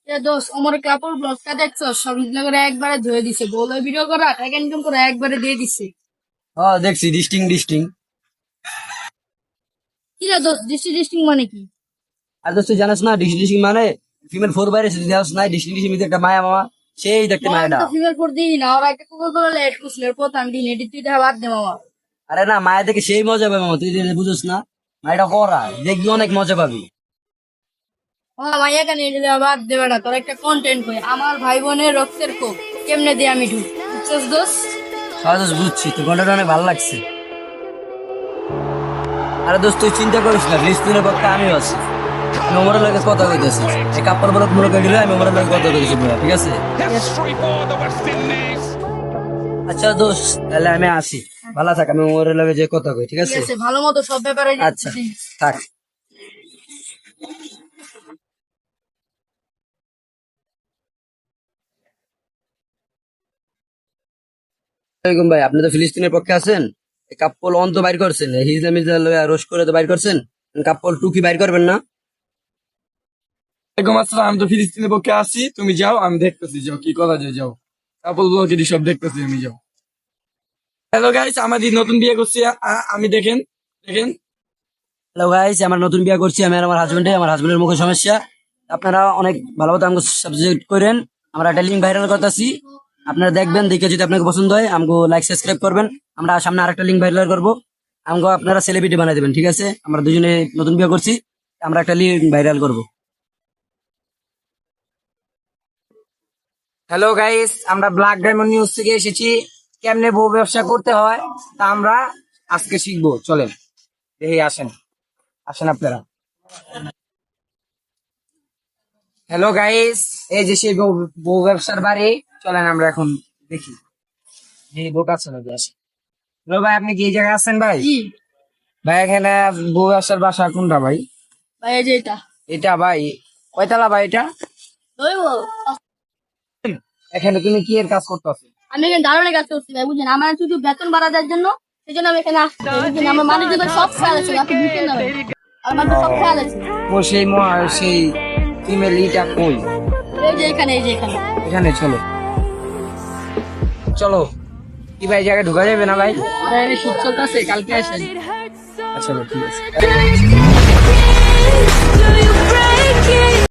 এ দোস্ত আমার কাপড় ব্লগটা দেখছো সব করে একবারে ধুয়ে দিছে, বলে ভিডিও করা টাকা ইনকাম করে একবারে দিয়ে দিছে। হ্যাঁ দেখছি, ডিস্টিং ডিস্টিং। কি রে দোস্ত, ডিস্ট্রিক্ট ডিস্ট্রিক্ট মানে কি? আর দোস্ত তুই জানিস না, ডিস্টিং ডিস্টিং মানে ফিমেল ফোর বাইরে জানিস না? ডিস্টিং ডিস্টিং একটা মায়া মামা, সেই দেখতে মায়াটা। ফিমেল পর দিই না, ওরা একটা কুকুর করে লেট কুসলের প্রথম দিন এটি তুই দেখা বাদ দে মামা। আরে না, মায়া দেখে সেই মজা পাবে মামা, তুই বুঝোস না? মায়াটা করা দেখবি, অনেক মজা পাবি। মামা মাইয়া কেন এটি দেওয়া বাদ দেবে না, তোর একটা কন্টেন্ট কই আমার ভাই বোনের রক্তের কোপ কেমনে দিয়ে আমি ঢুক, বুঝছস দোস্ত? সবাই দোস্ত বুঝছি, তোর ঘন্টাটা অনেক ভালো লাগছে। আরে দোস্ত তুই চিন্তা করিস না, ফিলিস্তিনের পক্ষে আমিও আছি। আমি ওমরের লগে কথা কইতেছি, এই কাপড় বরফ মনে করে দিলে আমি ওমরের লগে কথা কইতেছি পুরা, ঠিক আছে? আচ্ছা দোস্ত তাহলে আমি আসি, ভালো থাক, আমি ওমরের লগে যে কথা কই, ঠিক ঠিক আছে? আছে, ভালো মতো সব ব্যাপারে আচ্ছা থাক। ওয়ালাইকুম ভাই, আপনি তো ফিলিস্তিনের পক্ষে আছেন। এই কাপ্পল অন্ত বাইর করছেন, হিজলা মিজলা লইয়া রোশ করে তো বাইর করছেন, কাপ্পল টুকি বাইর করবেন না? ওয়ালাইকুম আসসালাম। আমি তো ফিলিস্তিনের পক্ষে আছি, তুমি যাও, আমি দেখতেছি, যাও কি করা যায়, যাও কাপড় ব্লগেরই সব দেখতেছি, আমি যাও। হ্যালো গাইস, আমাদের নতুন বিয়ে করছি আমি, দেখেন দেখেন। হ্যালো গাইস, আমার নতুন বিয়ে করছি আমি আর আমার হাজবেন্ডের মুখে সমস্যা। আপনারা অনেক ভালো মতো আমাকে সাবজেক্ট করেন, আমরা একটা লিঙ্ক ভাইরাল করতেছি, আপনারা দেখবেন, দেখে যদি আপনাকে পছন্দ হয় আমাকে লাইক সাবস্ক্রাইব করবেন। আমরা সামনে আরেকটা লিঙ্ক ভাইরাল করবো, আমাকে আপনারা সেলিব্রিটি বানাই দেবেন, ঠিক আছে? আমরা দুজনে নতুন বিয়ে করছি, আমরা একটা লিঙ্ক ভাইরাল করবো। হ্যালো গাইস, আমরা ব্ল্যাক ডায়মন্ড নিউজ থেকে এসেছি। কেমনে বউ ব্যবসা করতে হয় তা আমরা আজকে শিখবো, চলেন দেখি, আসেন আসেন আপনারা। হ্যালো গাইস, এই যে সেই বউ ব্যবসার বাড়ি, চলেন আমরা এখন দেখি এই বউটা আছে নাকি, আসে। হ্যালো ভাই, আপনি কি এই জায়গায় আছেন ভাই? কি ভাই এখানে বউ ব্যবসার বাসা কোনটা ভাই? ভাই এই যে এটা এটা ভাই কয়তলা ভাই এটা? ধরবো। এখানে তুমি কি এর কাজ করতেছো? আমি এখানে দারুণের কাজ করছি ভাই, বুঝছেন? আমার শুধু বেতন বাড়া দেওয়ার জন্য, সেই জন্য আমি এখানে আসছি, বুঝছেন? আমার মানে যদি সব খেয়াল আছে, আপনি বুঝছেন না ভাই, আমার তো সব খেয়াল আছে। ও সেই ফিমেল ইটা কই? এই যে এখানে, এই যে এখানে। এখানে চলো চলো। কি ভাই, এই জায়গায় ঢোকা যাবে না ভাই? ভাই শুট চলতেছে, কালকে আসেন। আচ্ছা ভাই, ঠিক আছে। Do you